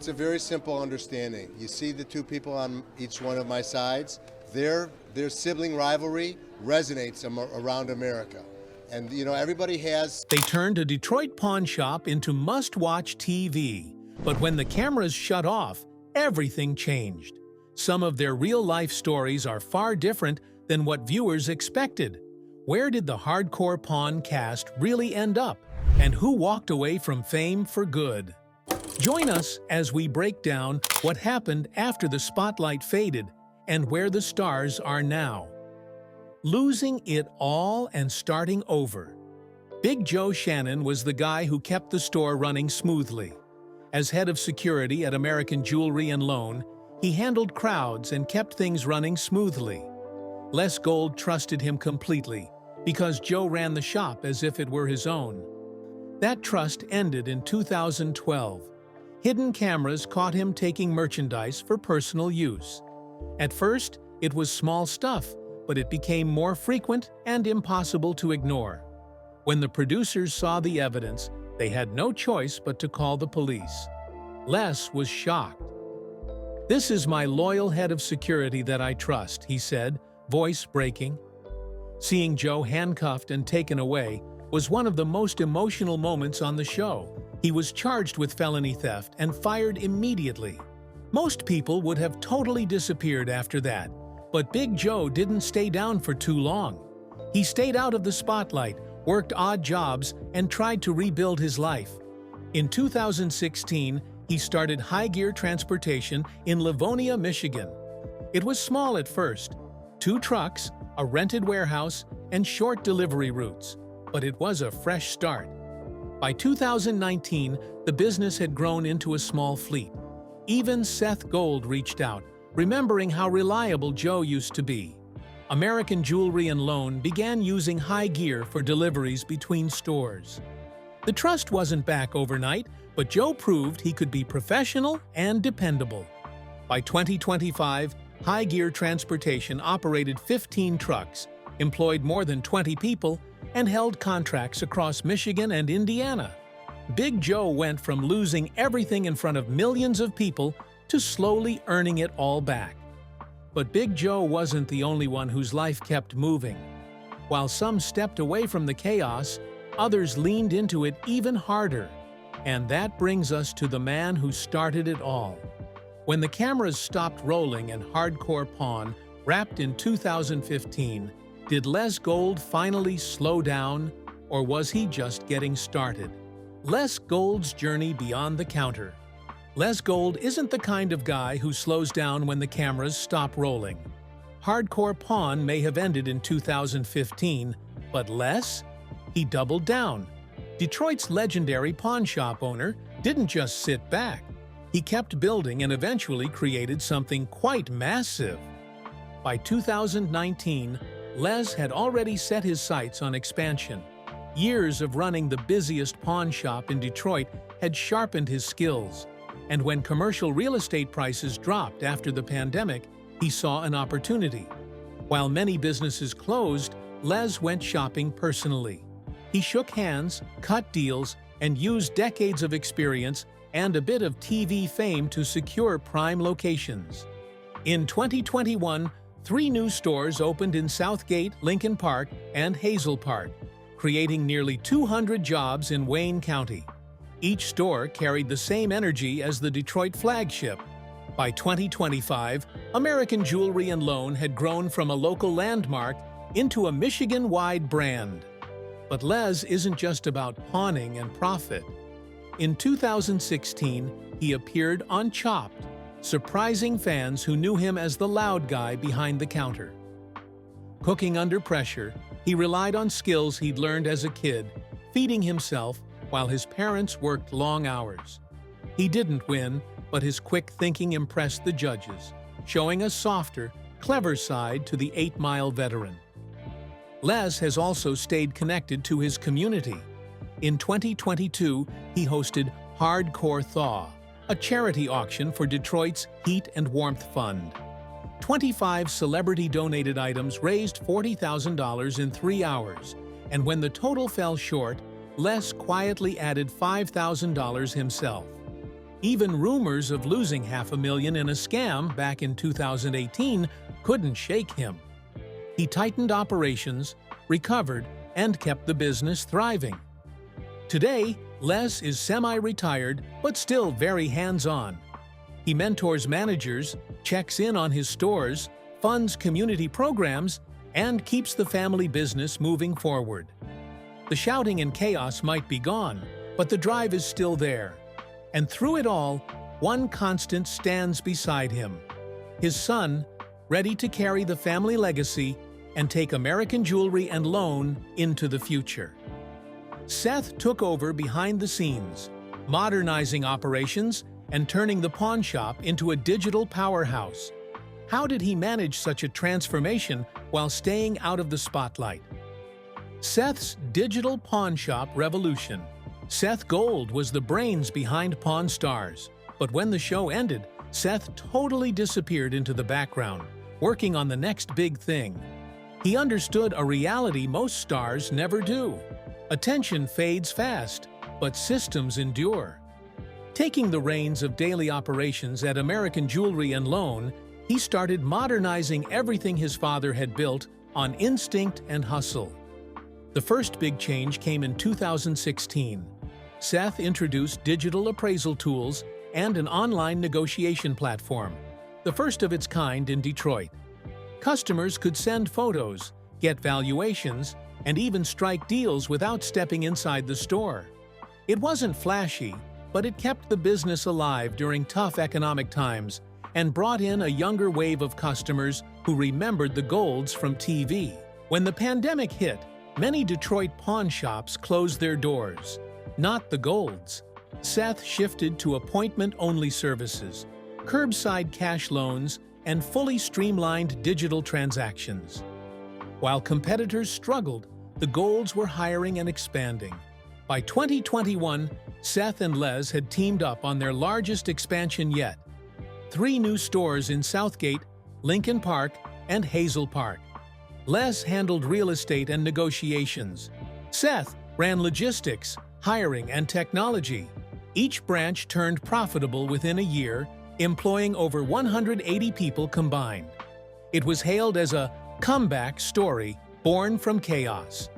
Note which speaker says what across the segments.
Speaker 1: It's a very simple understanding. You see the two people on each one of my sides, their sibling rivalry resonates around America. And you know, everybody has...
Speaker 2: They turned a Detroit pawn shop into must-watch TV. But when the cameras shut off, everything changed. Some of their real-life stories are far different than what viewers expected. Where did the hardcore pawn cast really end up? And who walked away from fame for good? Join us as we break down what happened after the spotlight faded and where the stars are now. Losing it all and starting over. Big Joe Shannon was the guy who kept the store running smoothly. As head of security at American Jewelry and Loan, he handled crowds and kept things running smoothly. Les Gold trusted him completely because Joe ran the shop as if it were his own. That trust ended in 2012. Hidden cameras caught him taking merchandise for personal use. At first, it was small stuff, but it became more frequent and impossible to ignore. When the producers saw the evidence, they had no choice but to call the police. Les was shocked. "This is my loyal head of security that I trust," he said, voice breaking. Seeing Joe handcuffed and taken away was one of the most emotional moments on the show. He was charged with felony theft and fired immediately. Most people would have totally disappeared after that, but Big Joe didn't stay down for too long. He stayed out of the spotlight, worked odd jobs, and tried to rebuild his life. In 2016, he started High Gear Transportation in Livonia, Michigan. It was small at first, 2 trucks, a rented warehouse, and short delivery routes, but it was a fresh start. By 2019, the business had grown into a small fleet. Even Seth Gold reached out, remembering how reliable Joe used to be. American Jewelry and Loan began using High Gear for deliveries between stores. The trust wasn't back overnight, but Joe proved he could be professional and dependable. By 2025, High Gear Transportation operated 15 trucks, employed more than 20 people, and held contracts across Michigan and Indiana. Big Joe went from losing everything in front of millions of people to slowly earning it all back. But Big Joe wasn't the only one whose life kept moving. While some stepped away from the chaos, others leaned into it even harder. And that brings us to the man who started it all. When the cameras stopped rolling and Hardcore Pawn wrapped in 2015, did Les Gold finally slow down, or was he just getting started? Les Gold's journey beyond the counter. Les Gold isn't the kind of guy who slows down when the cameras stop rolling. Hardcore Pawn may have ended in 2015, but Les? He doubled down. Detroit's legendary pawn shop owner didn't just sit back. He kept building and eventually created something quite massive. By 2019, Les had already set his sights on expansion. Years of running the busiest pawn shop in Detroit had sharpened his skills. And when commercial real estate prices dropped after the pandemic, he saw an opportunity. While many businesses closed, Les went shopping personally. He shook hands, cut deals, and used decades of experience and a bit of TV fame to secure prime locations. In 2021, 3 new stores opened in Southgate, Lincoln Park, and Hazel Park, creating nearly 200 jobs in Wayne County. Each store carried the same energy as the Detroit flagship. By 2025, American Jewelry and Loan had grown from a local landmark into a Michigan-wide brand. But Les isn't just about pawning and profit. In 2016, he appeared on Chopped, surprising fans who knew him as the loud guy behind the counter. Cooking under pressure, he relied on skills he'd learned as a kid, feeding himself while his parents worked long hours. He didn't win, but his quick thinking impressed the judges, showing a softer, clever side to the 8-Mile veteran. Les has also stayed connected to his community. In 2022, he hosted Hardcore Thaw, a charity auction for Detroit's Heat and Warmth Fund. 25 celebrity-donated items raised $40,000 in 3 hours, and when the total fell short, Les quietly added $5,000 himself. Even rumors of losing $500,000 in a scam back in 2018 couldn't shake him. He tightened operations, recovered, and kept the business thriving. Today, Les is semi-retired but still very hands-on. He mentors managers, checks in on his stores, funds community programs, and keeps the family business moving forward. The shouting and chaos might be gone, but the drive is still there. And through it all, one constant stands beside him: his son, ready to carry the family legacy and take American Jewelry and Loan into the future. Seth took over behind the scenes, modernizing operations and turning the pawn shop into a digital powerhouse. How did he manage such a transformation while staying out of the spotlight? Seth's digital pawn shop revolution. Seth Gold was the brains behind Pawn Stars, but when the show ended, Seth totally disappeared into the background, working on the next big thing. He understood a reality most stars never do. Attention fades fast, but systems endure. Taking the reins of daily operations at American Jewelry and Loan, he started modernizing everything his father had built on instinct and hustle. The first big change came in 2016. Seth introduced digital appraisal tools and an online negotiation platform, the first of its kind in Detroit. Customers could send photos, get valuations, and even strike deals without stepping inside the store. It wasn't flashy, but it kept the business alive during tough economic times and brought in a younger wave of customers who remembered the Golds from TV. When the pandemic hit, many Detroit pawn shops closed their doors. Not the Golds. Seth shifted to appointment-only services, curbside cash loans, and fully streamlined digital transactions. While competitors struggled, the Golds were hiring and expanding. By 2021, Seth and Les had teamed up on their largest expansion yet: 3 new stores in Southgate, Lincoln Park, and Hazel Park. Les handled real estate and negotiations. Seth ran logistics, hiring, and technology. Each branch turned profitable within a year, employing over 180 people combined. It was hailed as a comeback story born from chaos.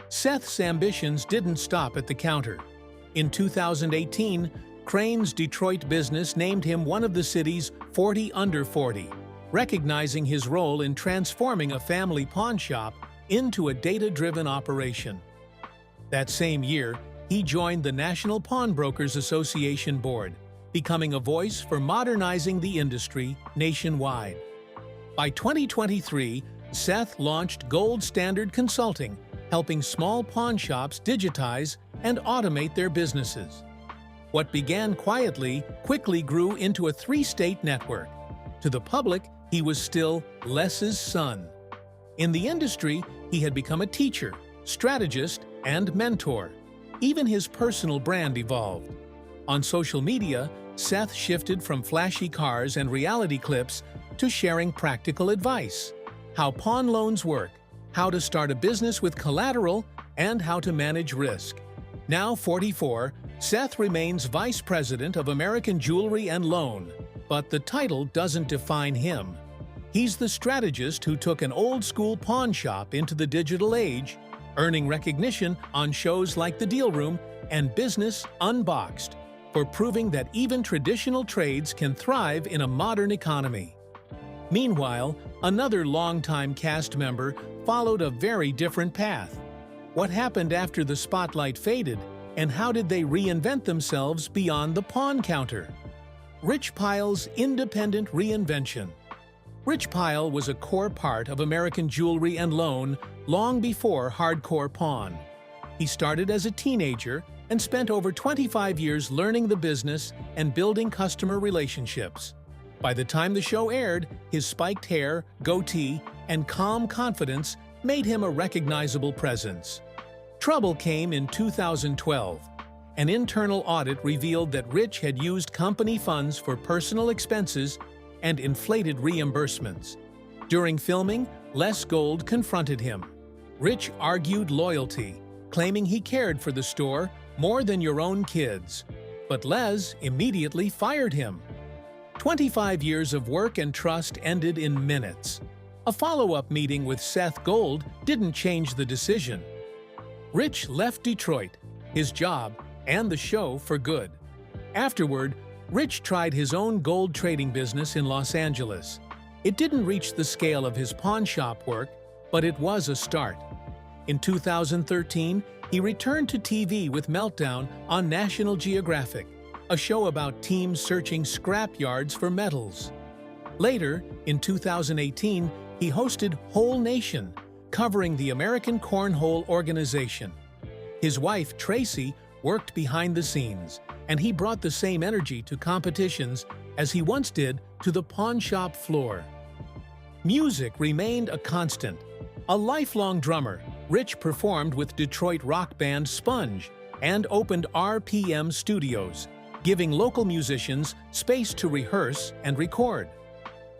Speaker 2: Seth's ambitions didn't stop at the counter. In 2018, Crane's Detroit business named him one of the city's 40 under 40, recognizing his role in transforming a family pawn shop into a data-driven operation. That same year, he joined the National Pawnbrokers Association Board, becoming a voice for modernizing the industry nationwide. By 2023, Seth launched Gold Standard Consulting, helping small pawn shops digitize and automate their businesses. What began quietly quickly grew into a 3-state network. To the public, he was still Les's son. In the industry, he had become a teacher, strategist, and mentor. Even his personal brand evolved. On social media, Seth shifted from flashy cars and reality clips to sharing practical advice: how pawn loans work, how to start a business with collateral, and how to manage risk. Now 44, Seth remains Vice President of American Jewelry and Loan, but the title doesn't define him. He's the strategist who took an old-school pawn shop into the digital age, earning recognition on shows like The Deal Room and Business Unboxed, for proving that even traditional trades can thrive in a modern economy. Meanwhile, another longtime cast member followed a very different path. What happened after the spotlight faded, and how did they reinvent themselves beyond the pawn counter? Rich Pyle's independent reinvention. Rich Pyle was a core part of American Jewelry and Loan long before hardcore pawn. He started as a teenager and spent over 25 years learning the business and building customer relationships. By the time the show aired, his spiked hair, goatee, and calm confidence made him a recognizable presence. Trouble came in 2012. An internal audit revealed that Rich had used company funds for personal expenses and inflated reimbursements. During filming, Les Gold confronted him. Rich argued loyalty, claiming he cared for the store more than your own kids. but Les immediately fired him. 25 years of work and trust ended in minutes. A follow-up meeting with Seth Gold didn't change the decision. Rich left Detroit, his job, and the show for good. Afterward, Rich tried his own gold trading business in Los Angeles. It didn't reach the scale of his pawn shop work, but it was a start. In 2013, he returned to TV with Meltdown on National Geographic, a show about teams searching scrap yards for metals. Later, in 2018, he hosted Whole Nation, covering the American Cornhole Organization. His wife, Tracy, worked behind the scenes, and he brought the same energy to competitions as he once did to the pawn shop floor. Music remained a constant. A lifelong drummer, Rich performed with Detroit rock band Sponge and opened RPM Studios, giving local musicians space to rehearse and record.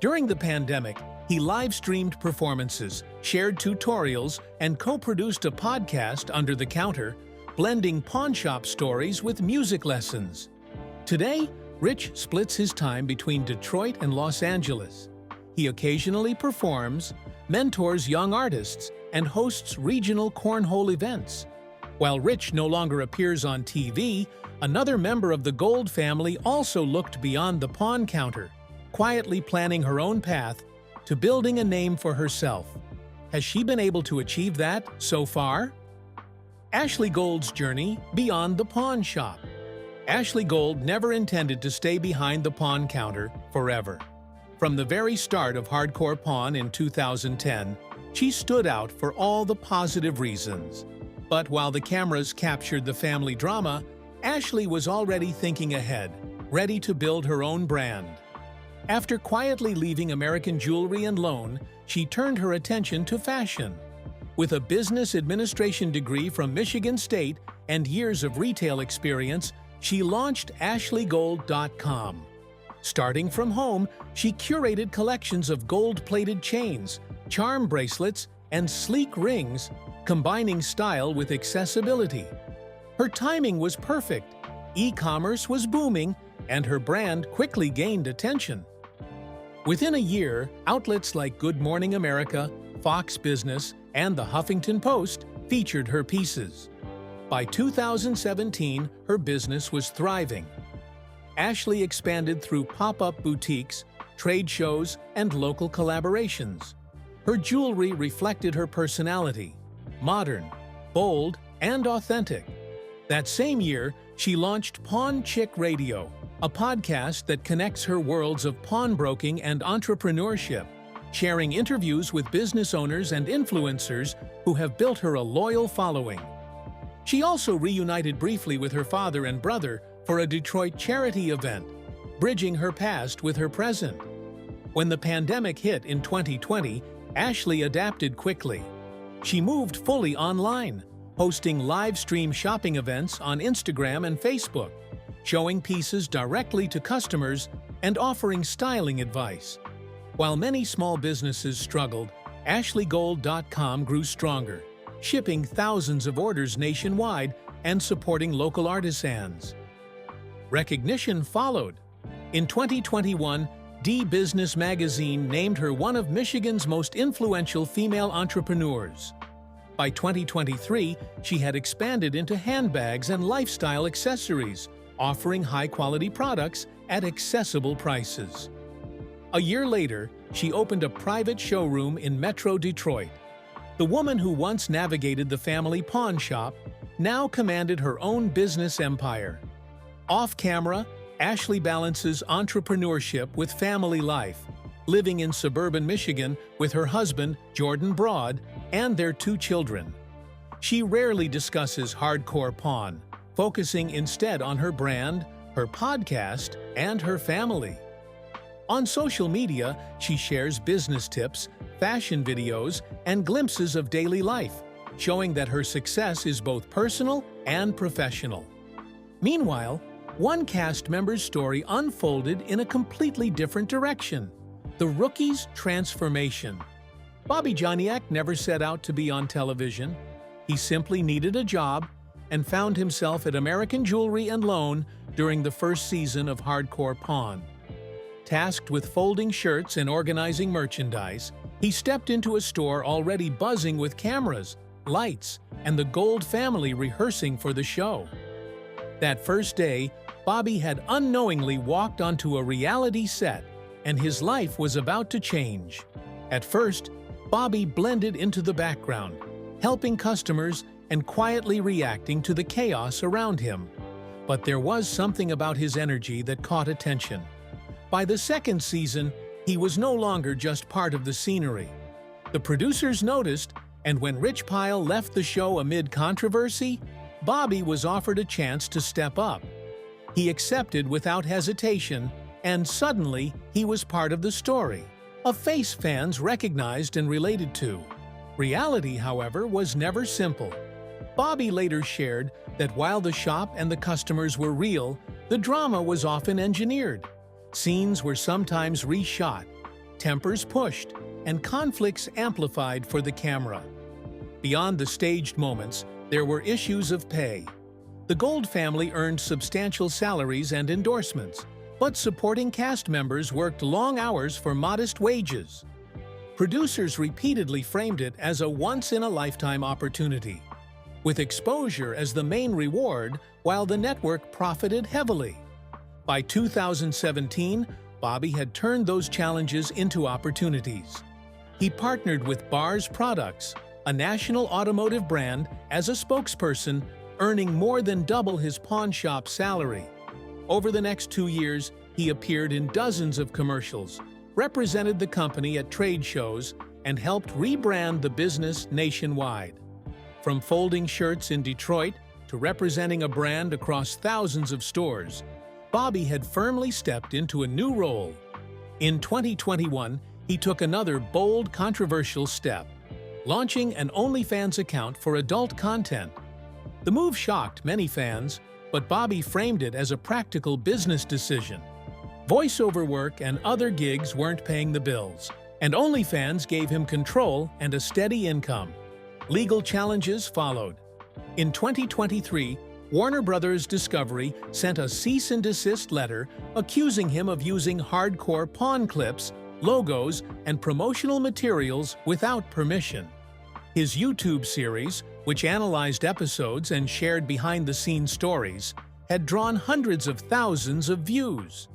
Speaker 2: During the pandemic, he live-streamed performances, shared tutorials, and co-produced a podcast under the counter, blending pawn shop stories with music lessons. Today, Rich splits his time between Detroit and Los Angeles. He occasionally performs, mentors young artists, and hosts regional cornhole events. While Rich no longer appears on TV, another member of the Gold family also looked beyond the pawn counter, quietly planning her own path to building a name for herself. Has she been able to achieve that so far? Ashley Gold's journey beyond the pawn shop. Ashley Gold never intended to stay behind the pawn counter forever. From the very start of Hardcore Pawn in 2010, she stood out for all the positive reasons. But while the cameras captured the family drama, Ashley was already thinking ahead, ready to build her own brand. After quietly leaving American Jewelry and Loan, she turned her attention to fashion. With a business administration degree from Michigan State and years of retail experience, she launched ashleygold.com. Starting from home, she curated collections of gold-plated chains, charm bracelets, and sleek rings, combining style with accessibility. Her timing was perfect, e-commerce was booming, and her brand quickly gained attention. Within a year, outlets like Good Morning America, Fox Business, and the Huffington Post featured her pieces. By 2017, her business was thriving. Ashley expanded through pop-up boutiques, trade shows, and local collaborations. Her jewelry reflected her personality, modern, bold, and authentic. That same year, she launched Pawn Chick Radio, a podcast that connects her worlds of pawnbroking and entrepreneurship, sharing interviews with business owners and influencers who have built her a loyal following. She also reunited briefly with her father and brother for a Detroit charity event, bridging her past with her present. When the pandemic hit in 2020, Ashley adapted quickly. She moved fully online, hosting live stream shopping events on Instagram and Facebook, showing pieces directly to customers and offering styling advice. While many small businesses struggled, ashleygold.com grew stronger, shipping thousands of orders nationwide and supporting local artisans. Recognition followed. In 2021, D-Business magazine named her one of Michigan's most influential female entrepreneurs. By 2023, she had expanded into handbags and lifestyle accessories, offering high-quality products at accessible prices. A year later, she opened a private showroom in Metro Detroit. The woman who once navigated the family pawn shop now commanded her own business empire. Off-camera, Ashley balances entrepreneurship with family life, living in suburban Michigan with her husband, Jordan Broad, and their 2 children. She rarely discusses Hardcore Pawn, focusing instead on her brand, her podcast, and her family. On social media, she shares business tips, fashion videos, and glimpses of daily life, showing that her success is both personal and professional. Meanwhile, one cast member's story unfolded in a completely different direction: the rookie's transformation. Bobby Joniak never set out to be on television. He simply needed a job and found himself at American Jewelry and Loan, during the first season of Hardcore Pawn. Tasked with folding shirts and organizing merchandise, he stepped into a store already buzzing with cameras, lights, and the Gold family rehearsing for the show. That first day, Bobby had unknowingly walked onto a reality set, and his life was about to change. At first, Bobby blended into the background, helping customers and quietly reacting to the chaos around him. But there was something about his energy that caught attention. By the second season, he was no longer just part of the scenery. The producers noticed, and when Rich Pyle left the show amid controversy, Bobby was offered a chance to step up. He accepted without hesitation, and suddenly he was part of the story, a face fans recognized and related to. Reality, however, was never simple. Bobby later shared that while the shop and the customers were real, the drama was often engineered. Scenes were sometimes reshot, tempers pushed, and conflicts amplified for the camera. Beyond the staged moments, there were issues of pay. The Gold family earned substantial salaries and endorsements, but supporting cast members worked long hours for modest wages. Producers repeatedly framed it as a once-in-a-lifetime opportunity, with exposure as the main reward while the network profited heavily. By 2017, Bobby had turned those challenges into opportunities. He partnered with Bars Products, a national automotive brand, as a spokesperson, earning more than double his pawn shop salary. Over the next 2 years, he appeared in dozens of commercials, represented the company at trade shows, and helped rebrand the business nationwide. From folding shirts in Detroit to representing a brand across thousands of stores, Bobby had firmly stepped into a new role. In 2021, he took another bold, controversial step, launching an OnlyFans account for adult content. The move shocked many fans, but Bobby framed it as a practical business decision. Voiceover work and other gigs weren't paying the bills, and OnlyFans gave him control and a steady income. Legal challenges followed. In 2023, Warner Bros. Discovery sent a cease and desist letter accusing him of using hardcore pawn clips, logos, and promotional materials without permission. His YouTube series, which analyzed episodes and shared behind-the-scenes stories, had drawn hundreds of thousands of views.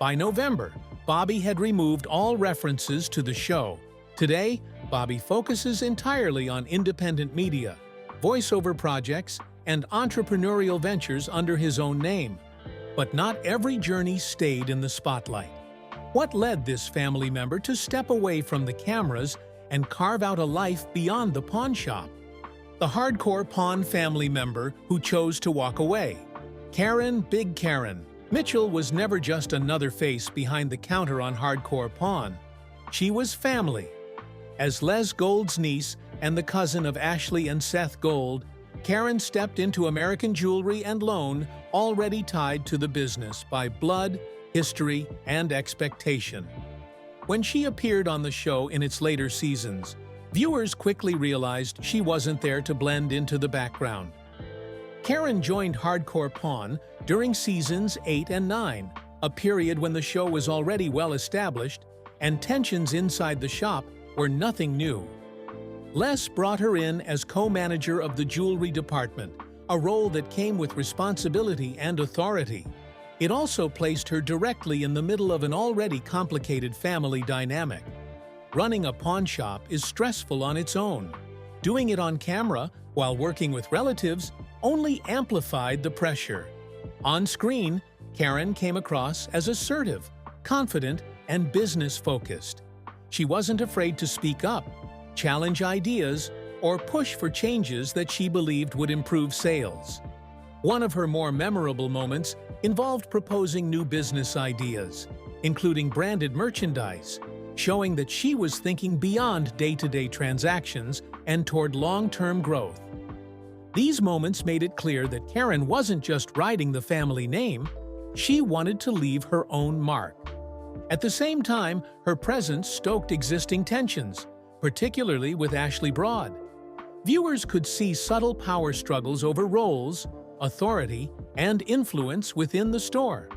Speaker 2: By November, Bobby had removed all references to the show. Today, Bobby focuses entirely on independent media, voiceover projects, and entrepreneurial ventures under his own name. But not every journey stayed in the spotlight. What led this family member to step away from the cameras and carve out a life beyond the pawn shop? The hardcore pawn family member who chose to walk away. Karen "Big Karen" Mitchell was never just another face behind the counter on Hardcore Pawn. She was family. As Les Gold's niece and the cousin of Ashley and Seth Gold, Karen stepped into American Jewelry and Loan, already tied to the business by blood, history, and expectation. When she appeared on the show in its later seasons, viewers quickly realized she wasn't there to blend into the background. Karen joined Hardcore Pawn during seasons 8 and 9, a period when the show was already well established and tensions inside the shop were nothing new. Les brought her in as co-manager of the jewelry department, a role that came with responsibility and authority. It also placed her directly in the middle of an already complicated family dynamic. Running a pawn shop is stressful on its own. Doing it on camera while working with relatives only amplified the pressure. On screen, Karen came across as assertive, confident, and business-focused. She wasn't afraid to speak up, challenge ideas, or push for changes that she believed would improve sales. One of her more memorable moments involved proposing new business ideas, including branded merchandise, showing that she was thinking beyond day-to-day transactions and toward long-term growth. These moments made it clear that Karen wasn't just riding the family name, she wanted to leave her own mark. At the same time, her presence stoked existing tensions, particularly with Ashley Broad. Viewers could see subtle power struggles over roles, authority, and influence within the store.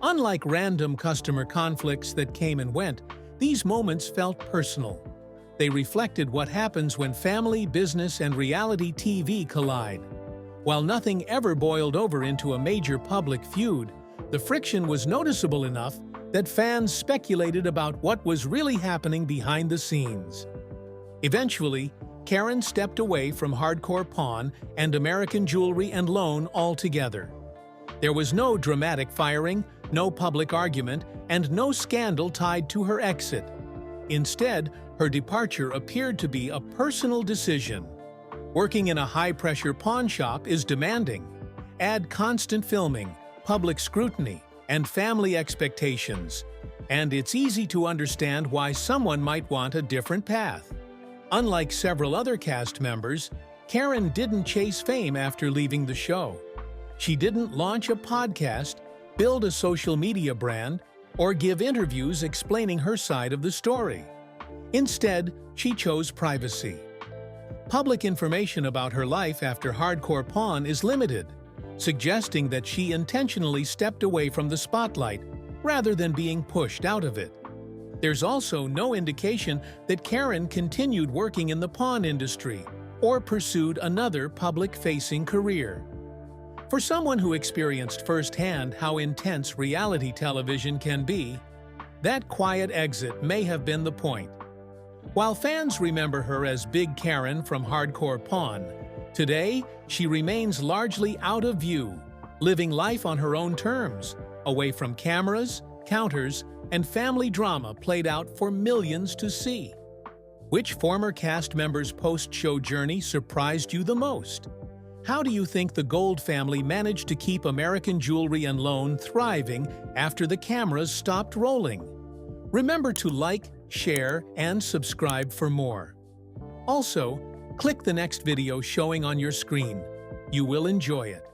Speaker 2: Unlike random customer conflicts that came and went, these moments felt personal. They reflected what happens when family, business, and reality TV collide. While nothing ever boiled over into a major public feud, the friction was noticeable enough that fans speculated about what was really happening behind the scenes. Eventually, Karen stepped away from Hardcore Pawn and American Jewelry and Loan altogether. There was no dramatic firing, no public argument, and no scandal tied to her exit. Instead, her departure appeared to be a personal decision. Working in a high-pressure pawn shop is demanding. Add constant filming, public scrutiny, and family expectations, and it's easy to understand why someone might want a different path. Unlike several other cast members, Karen didn't chase fame after leaving the show. She didn't launch a podcast, build a social media brand, or give interviews explaining her side of the story. Instead, she chose privacy. Public information about her life after Hardcore Pawn is limited, suggesting that she intentionally stepped away from the spotlight rather than being pushed out of it. There's also no indication that Karen continued working in the pawn industry or pursued another public-facing career. For someone who experienced firsthand how intense reality television can be, that quiet exit may have been the point. While fans remember her as Big Karen from Hardcore Pawn, today she remains largely out of view, living life on her own terms, away from cameras, counters, and family drama played out for millions to see. Which former cast member's post-show journey surprised you the most? How do you think the Gold family managed to keep American Jewelry and Loan thriving after the cameras stopped rolling? Remember to like, share, and subscribe for more. Also, click the next video showing on your screen. You will enjoy it.